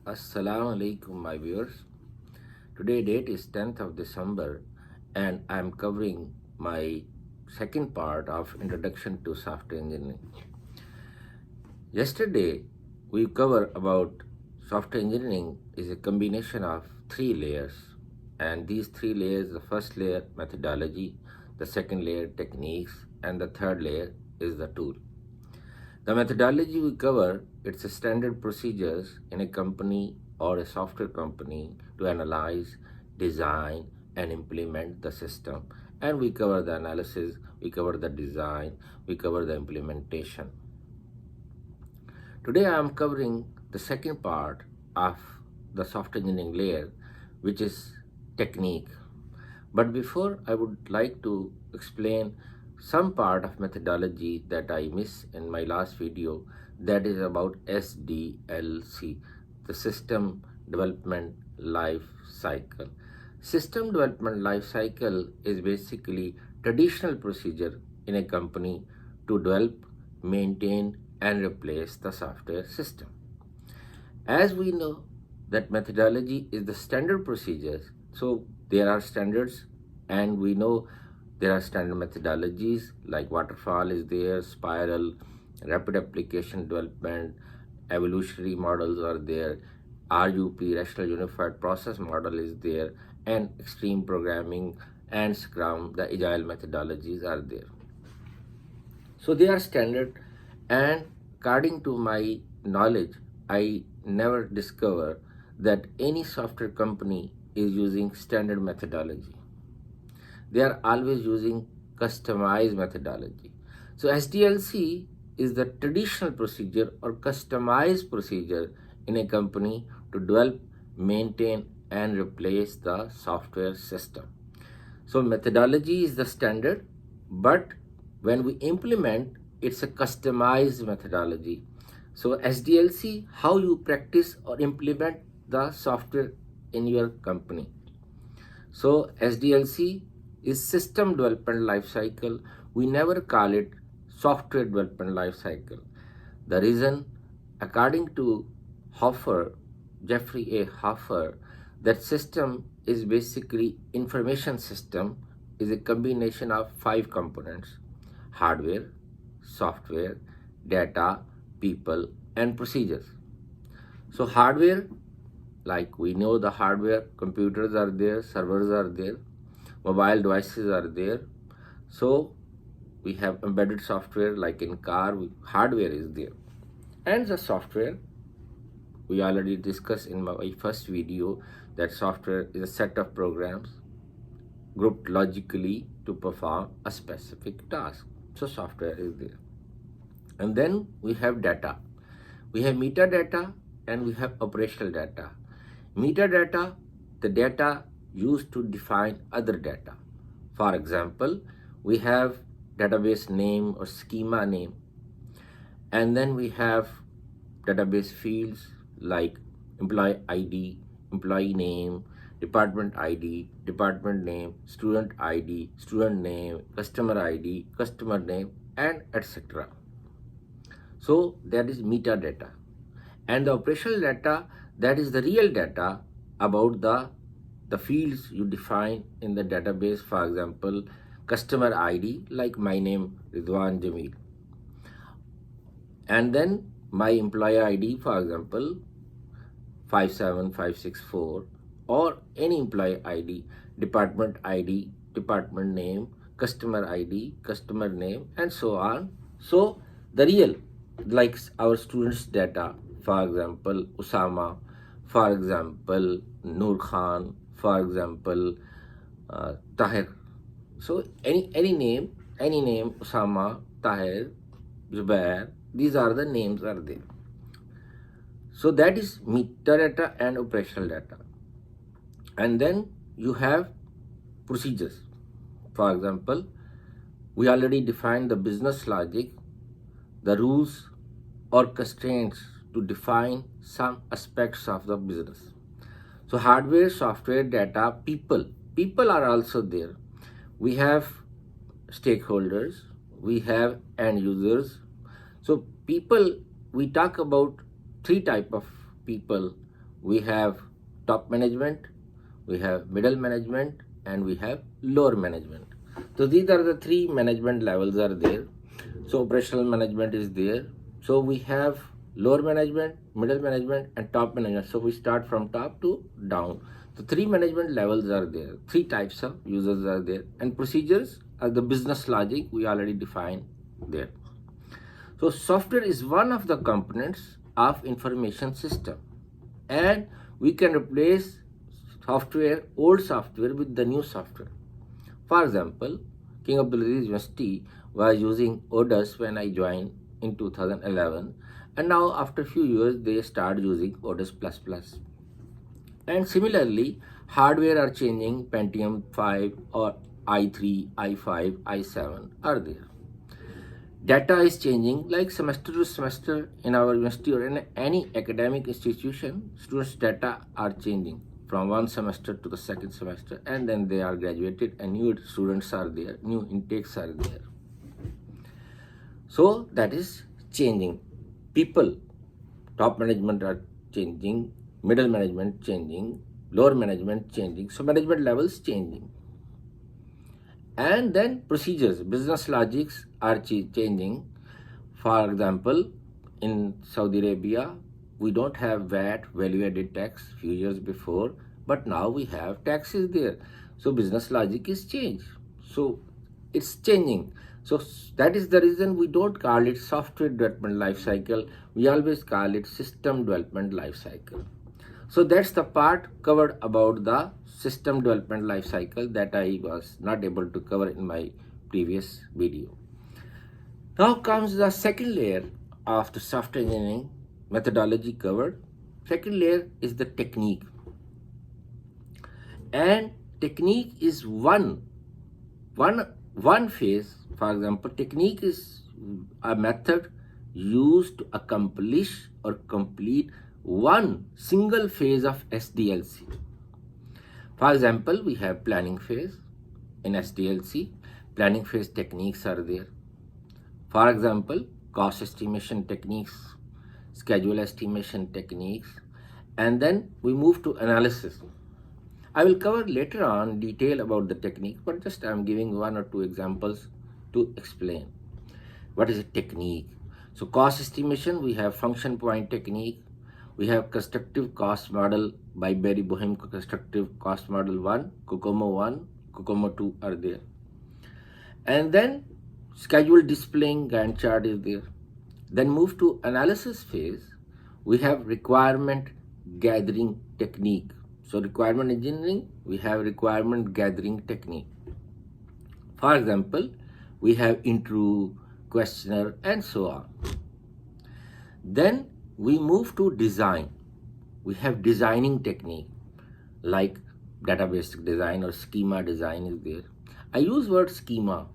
Assalamu alaikum, my viewers. Today date is 10th of December and I am covering my second part of Introduction to Software Engineering. Yesterday we covered about software engineering is a combination of three layers, and these three layers, the first layer methodology, the second layer techniques, and the third layer is the tool. The methodology we cover, it's a standard procedures in a company or a software company to analyze, design, and implement the system. And we cover the analysis, we cover the design, we cover the implementation. Today I am covering the second part of the software engineering layer, which is technique. But before, I would like to explain some part of methodology that I missed in my last video, that is about SDLC, the System Development Life Cycle. System Development Life Cycle is basically traditional procedure in a company to develop, maintain, and replace the software system. As we know that methodology is the standard procedures, so there are standards, and we know there are standard methodologies like waterfall is there, spiral, rapid application development, evolutionary models are there, RUP, rational unified process model is there, and extreme programming and Scrum, the agile methodologies are there. So they are standard, and according to my knowledge, I never discover that any software company is using standard methodology. They are always using customized methodology. So SDLC is the traditional procedure or customized procedure in a company to develop, maintain, and replace the software system. So methodology is the standard, but when we implement, it's a customized methodology. So SDLC, how you practice or implement the software in your company. So SDLC is System Development Life Cycle. We never call it Software Development Life Cycle. The reason, according to Hoffer, Jeffrey A. Hoffer, that system is basically information system is a combination of 5 components: hardware, software, data, people, and procedures. So hardware, like we know the hardware, computers are there, servers are there, mobile devices are there. So we have embedded software like in car, hardware is there. And the software, we already discussed in my first video that software is a set of programs grouped logically to perform a specific task. So software is there. And then we have data. We have metadata and we have operational data. Metadata, the data used to define other data. For example, we have database name or schema name, and then we have database fields like employee ID, employee name, department ID, department name, student ID, student name, customer ID, customer name, and etc. So that is metadata. And the operational data, that is the real data about the fields you define in the database. For example, customer ID, like my name Ridwan Jamil, and then my employee ID, for example 57564, or any employee ID, department ID, department name, customer ID, customer name, and so on. So the real, like our students data, for example Usama, for example Noor Khan, for example Tahir. So any name, Usama, Tahir, Zubair, these are the names are there. So that is metadata and operational data. And then you have procedures. For example, we already defined the business logic, the rules or constraints to define some aspects of the business. So hardware, software, data, people are also there. We have stakeholders, we have end users. So people, we talk about 3 type of people. we have top management, we have middle management, and we have lower management. So these are the three management levels are there. So operational management is there. So we have lower management, middle management, and top management. So we start from top to down. So three management levels are there. Three types of users are there, and procedures are the business logic we already defined there. So software is one of the components of information system, and we can replace old software with the new software. For example, King Abdulaziz University was using Odus when I joined in 2011, and now after a few years they start using Odus++. And similarly, hardware are changing. Pentium 5 or i3, i5, i7 are there. Data is changing like semester to semester in our university or in any academic institution. Students' data are changing from one semester to the second semester, and then they are graduated and new students are there, new intakes are there. So that is changing. People, top management are changing, middle management changing, lower management changing. So management levels changing. And then procedures, business logics are changing. For example, in Saudi Arabia, we don't have VAT, value added tax, few years before, but now we have taxes there. So business logic is changed. So it's changing. So that is the reason we don't call it software development life cycle. We always call it system development life cycle. So that's the part covered about the system development life cycle that I was not able to cover in my previous video. Now comes the second layer of the software engineering methodology covered. Second layer is the technique. And technique is one phase. For example, technique is a method used to accomplish or complete one single phase of SDLC. For example, we have planning phase in SDLC. Planning phase techniques are there. For example, cost estimation techniques, schedule estimation techniques, and then we move to analysis. I will cover later on detail about the technique, but just I am giving one or two examples to explain what is a technique. So cost estimation, we have function point technique. We have constructive cost model by Barry Boehm, constructive cost model 1, COCOMO 1, COCOMO 2 are there. And then schedule displaying Gantt chart is there. Then move to analysis phase. We have requirement gathering technique. So requirement engineering, we have requirement gathering technique. For example, we have interview, questionnaire, and so on. Then we move to design. We have designing technique like database design or schema design is there. I use word schema,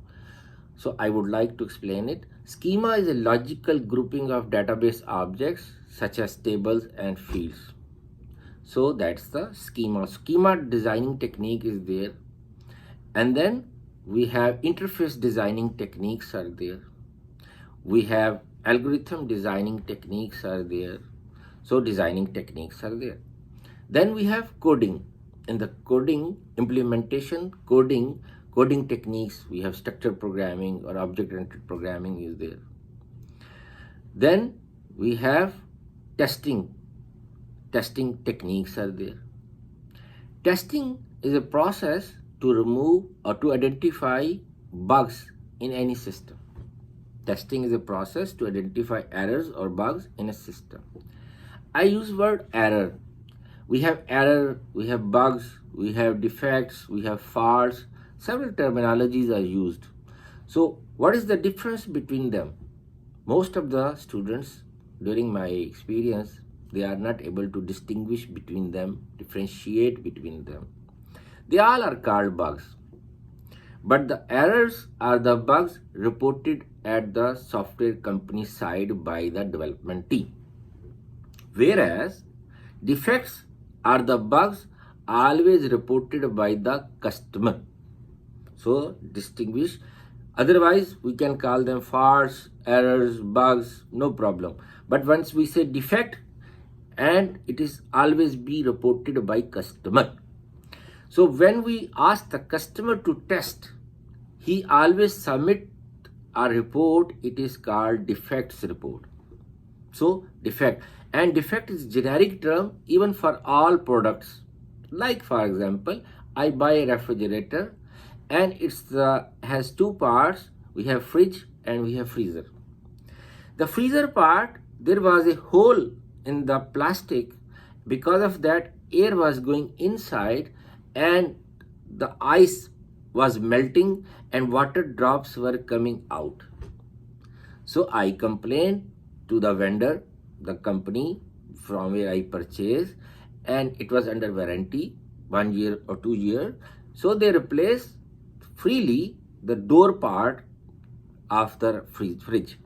so I would like to explain it. Schema is a logical grouping of database objects such as tables and fields. So that's the schema. Schema designing technique is there. And then we have interface designing techniques are there. We have algorithm designing techniques are there. So designing techniques are there. Then we have coding. In the coding implementation, coding techniques, we have structured programming or object-oriented programming is there. Then we have testing techniques are there. Testing is a process to remove or to identify bugs in any system. Testing is a process to identify errors or bugs in a system. I use word error. We have error, we have bugs, we have defects, we have faults. Several terminologies are used. So what is the difference between them? Most of the students, during my experience, they are not able to distinguish between them, differentiate between them. They all are called bugs. But the errors are the bugs reported at the software company side by the development team. Whereas defects are the bugs always reported by the customer. So distinguish. Otherwise, we can call them faults, errors, bugs, no problem. But once we say defect, and it is always be reported by customer. So when we ask the customer to test, he always submit a report. It is called defects report. So defect, and defect is generic term even for all products. Like for example, I buy a refrigerator and has two parts. We have fridge and we have freezer. The freezer part, there was a hole in the plastic. Because of that, air was going inside and the ice was melting and water drops were coming out. So I complained to the vendor, the company from where I purchased, and it was under warranty, 1 year or 2 years. So they replaced freely the door part of the fridge,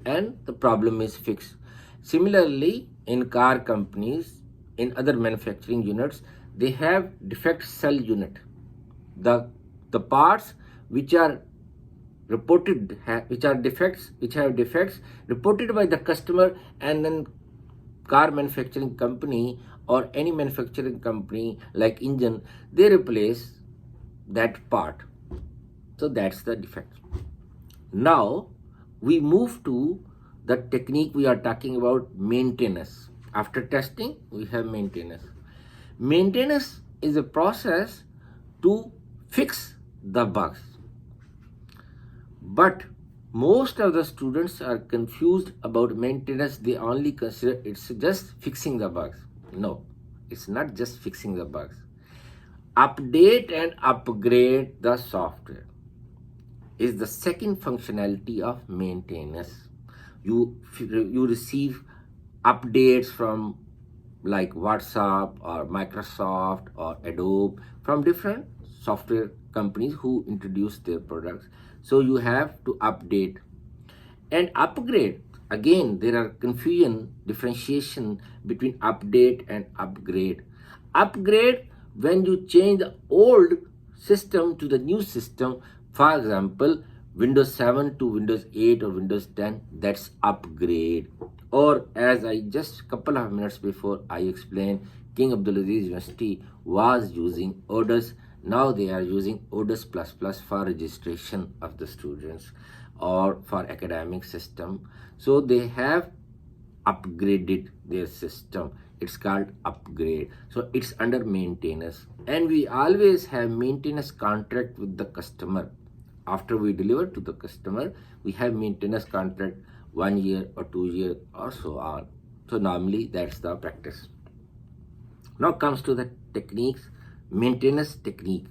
and the problem is fixed. Similarly, in car companies, in other manufacturing units, they have defect cell unit. The parts which are reported, which have defects reported by the customer, and then car manufacturing company or any manufacturing company like engine, they replace that part. So that's the defect. Now we move to the technique we are talking about, maintenance. After testing, we have maintenance. Maintenance is a process to fix the bugs. But most of the students are confused about maintenance. They only consider it's just fixing the bugs. No, it's not just fixing the bugs. Update and upgrade the software is the second functionality of maintenance. You receive updates from like WhatsApp or Microsoft or Adobe, from different software companies who introduce their products. So you have to update and upgrade. Again, there are differentiation between update and upgrade. Upgrade, when you change the old system to the new system. For example, Windows 7 to Windows 8 or Windows 10, that's upgrade. Or as I just couple of minutes before I explained, King Abdulaziz University was using Odus. Now they are using Odus++ for registration of the students or for academic system. So they have upgraded their system. It's called upgrade. So it's under maintenance, and we always have maintenance contract with the customer. After we deliver to the customer, we have maintenance contract 1 year or 2 years or so on. So normally that's the practice. Now comes to the techniques. Maintenance technique.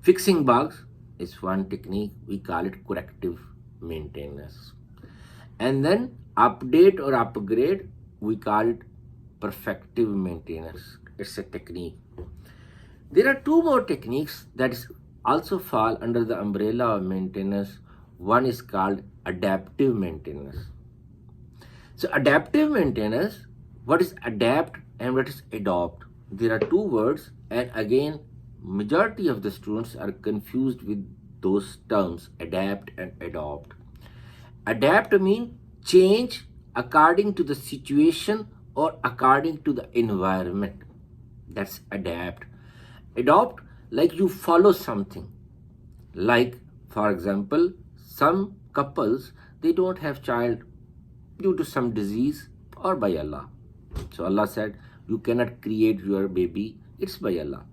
Fixing bugs is one technique. We call it corrective maintenance. And then update or upgrade, we call it perfective maintenance. It's a technique. There are two more techniques that also fall under the umbrella of maintenance. One is called adaptive maintenance. So adaptive maintenance, what is adapt and what is adopt? There are two words, and again, majority of the students are confused with those terms, adapt and adopt. Adapt means change according to the situation or according to the environment. That's adapt. Adopt, like you follow something. Like, for example, some couples, they don't have child due to some disease or by Allah. So Allah said, you cannot create your baby, it's by Allah.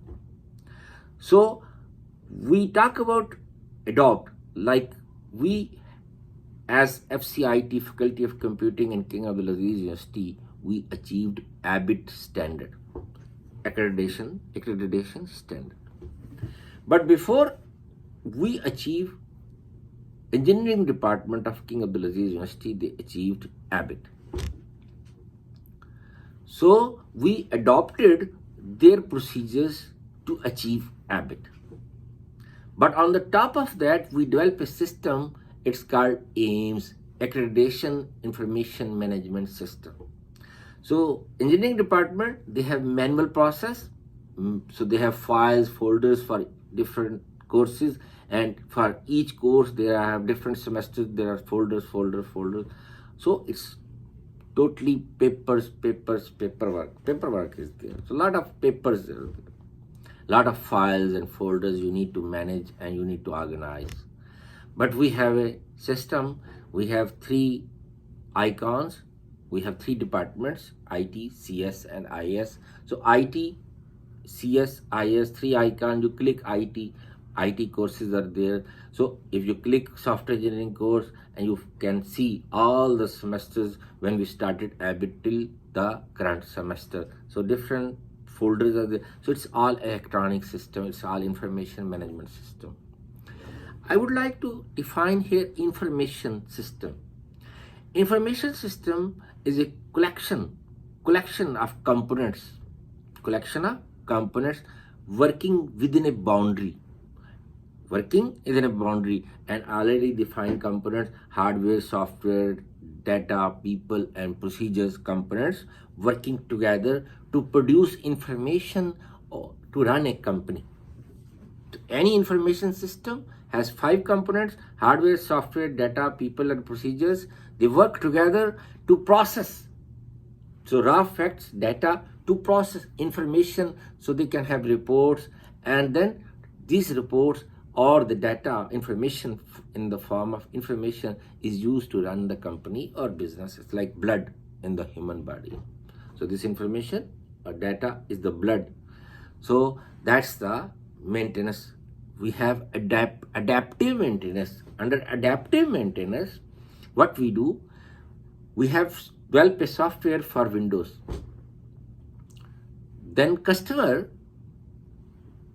So we talk about adopt, like we as FCIT, Faculty of Computing in King Abdulaziz University, we achieved ABIT standard, accreditation standard. But before we achieve, engineering department of King Abdulaziz University, they achieved ABIT. So we adopted their procedures to achieve ABIT. But on the top of that, we developed a system, it's called AIMS, Accreditation Information Management System. So engineering department, they have manual process. So they have files, folders for different courses, and for each course there are different semesters, there are folders. So it's totally paperwork is there. So a lot of papers, a lot of files and folders you need to manage and you need to organize. But we have a system, we have three icons, we have three departments, IT, CS and IS. So IT, CS, IS, three icon, you click IT courses are there. So if you click software engineering course, and you can see all the semesters when we started ABIT till the current semester. So different folders are there. So it's all electronic system, it's all information management system. I would like to define here information system. Information system is a collection of components, working within a boundary, and already defined components, hardware, software, data, people and procedures components working together to produce information or to run a company. Any information system has 5 components: hardware, software, data, people and procedures. They work together to process, so raw facts, data, to process information so they can have reports, and then these reports or the data information in the form of information is used to run the company or business. It's like blood in the human body. So this information or data is the blood. So that's the maintenance. We have adaptive maintenance. Under adaptive maintenance, what we do, we have developed a software for Windows. Then customer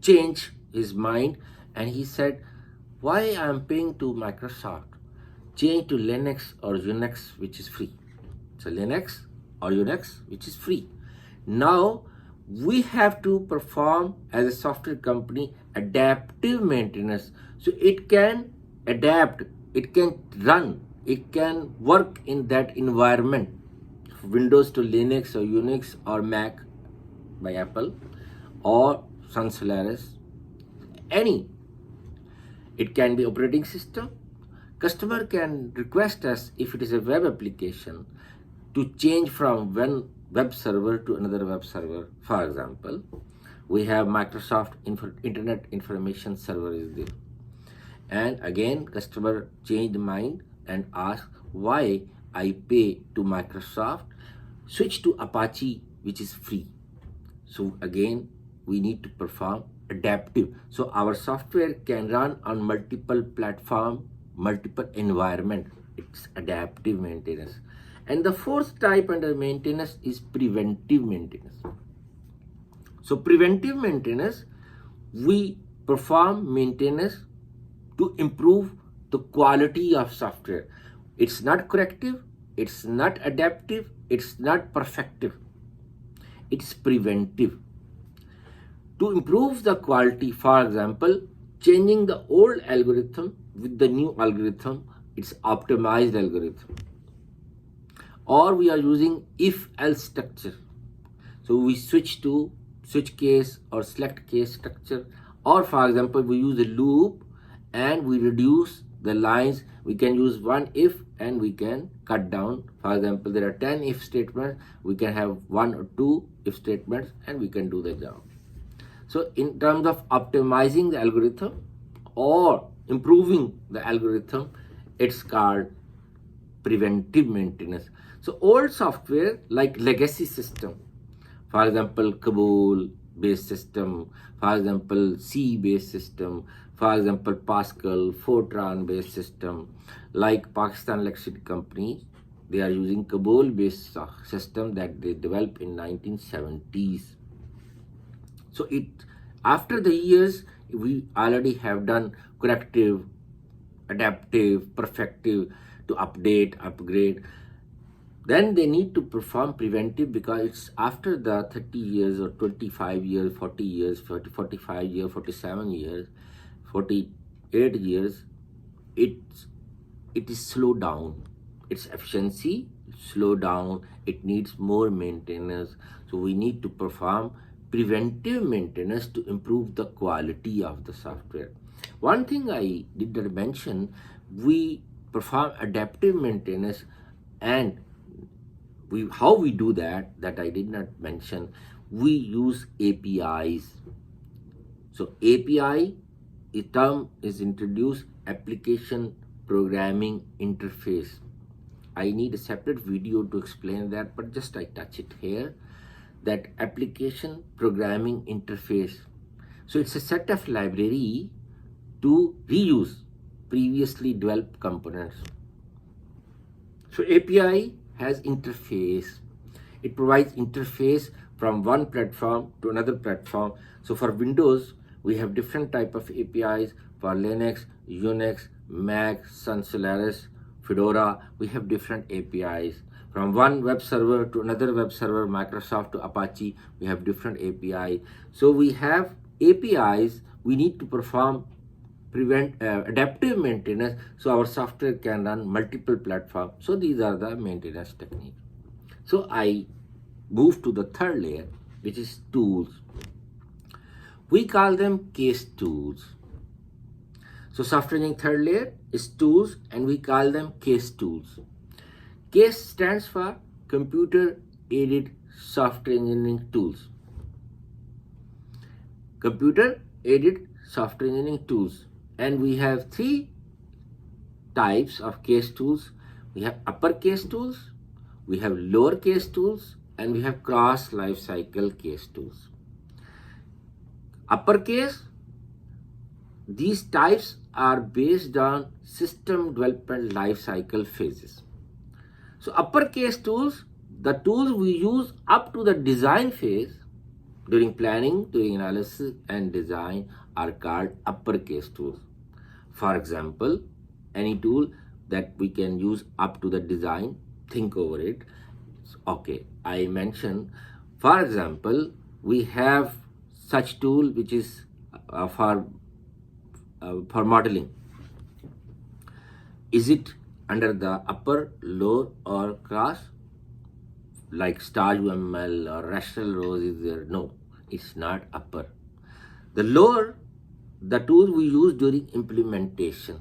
changed his mind and he said, why I am paying to Microsoft? Change to Linux or Unix, which is free. So Linux or Unix, which is free. Now we have to perform as a software company adaptive maintenance. So it can adapt, it can run, it can work in that environment. Windows to Linux or Unix or Mac by Apple or Sun Solaris, any. It can be operating system. Customer can request us, if it is a web application, to change from one web server to another web server. For example, we have Microsoft Internet Information Server is there. And again, customer changed mind and asked why I pay to Microsoft, switch to Apache, which is free. So again, we need to perform adaptive. So our software can run on multiple platform, multiple environment. It's adaptive maintenance. And the fourth type under maintenance is preventive maintenance. So preventive maintenance, we perform maintenance to improve the quality of software. It's not corrective, it's not adaptive, it's not perfective. It's preventive. To improve the quality, for example, changing the old algorithm with the new algorithm, it's optimized algorithm. Or we are using if-else structure. So we switch to switch case or select case structure. Or for example, we use a loop and we reduce the lines. We can use one if and we can cut down. For example, there are 10 if statements. We can have 1 or 2 if statements and we can do the job. So in terms of optimizing the algorithm or improving the algorithm, it's called preventive maintenance. So old software like legacy system, for example, Kabul based system, for example, C based system, for example, Pascal, Fortran based system, like Pakistan Electricity Company, they are using Kabul based system that they developed in 1970s. So after the years, we already have done corrective, adaptive, perfective to update, upgrade. Then they need to perform preventive because it's after the 30 years or 25 years, 40 years, 45 years, 47 years, 48 years, it is slow down. Its efficiency slow down. It needs more maintenance. So we need to perform preventive maintenance to improve the quality of the software. One thing I did not mention, we perform adaptive maintenance and How we do that I did not mention. We use APIs. So API, a term is introduced, application programming interface. I need a separate video to explain that, but just I touch it here. That application programming interface. So it's a set of library to reuse previously developed components. So API has interface. It provides interface from one platform to another platform. So for Windows, we have different type of APIs. For Linux, Unix, Mac, Sun Solaris, Fedora, we have different APIs. From one web server to another web server, Microsoft to Apache, we have different API. So we have APIs. We need to perform adaptive maintenance, so our software can run multiple platforms. So these are the maintenance techniques. So I move to the third layer, which is tools. We call them case tools. So software engineering third layer is tools, and we call them case tools. CASE stands for Computer Aided Software Engineering Tools. Computer Aided Software Engineering Tools. And we have three types of case tools. We have uppercase tools, we have lowercase tools, and we have cross lifecycle case tools. Uppercase, these types are based on system development lifecycle phases. So uppercase tools, the tools we use up to the design phase, during planning, during analysis and design, are called uppercase tools. For example, any tool that we can use up to the design, think over it. Okay, I mentioned, for example, we have such tool which is for modeling. Is it under the upper, lower, or cross? Like star UML or rational rows is there? No, it's not upper. The lower, the tool we use during implementation.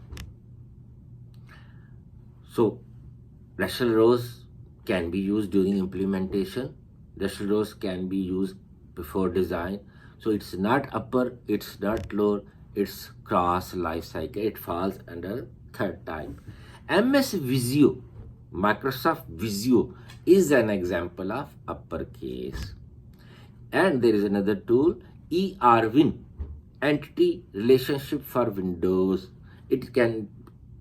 So rational rows can be used during implementation. Rational rows can be used before design. So it's not upper, it's not lower, it's cross life cycle. It falls under third type. MS Visio, Microsoft Visio is an example of uppercase. And there is another tool, ERWin, Entity Relationship for Windows. It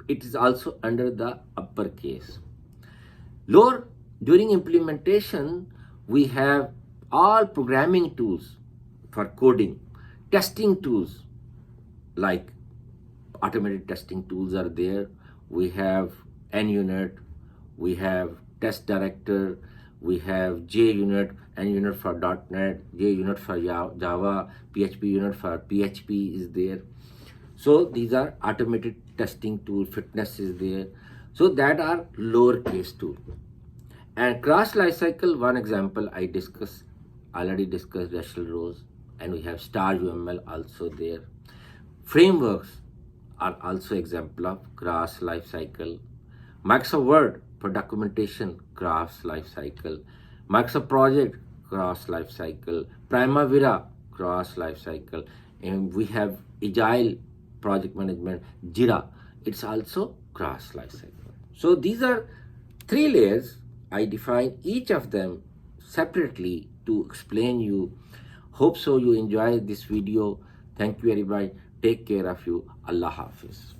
is also under the uppercase. Lower, during implementation, we have all programming tools for coding, testing tools like automated testing tools are there. We have NUnit, we have Test Director, we have JUnit, NUnit for .NET, JUnit for Java, PHP unit for PHP is there. So these are automated testing tool, fitness is there. So that are lowercase tool. And cross lifecycle, one example I already discussed rational rows, and we have star UML also there. Frameworks are also example of cross lifecycle. Microsoft Word for documentation, cross lifecycle. Microsoft Project, cross lifecycle. Primavera, cross lifecycle. And we have Agile project management, Jira, it's also cross lifecycle. So these are three layers. I define each of them separately to explain you. Hope so you enjoy this video. Thank you very much. Take care of you. Allah Hafiz.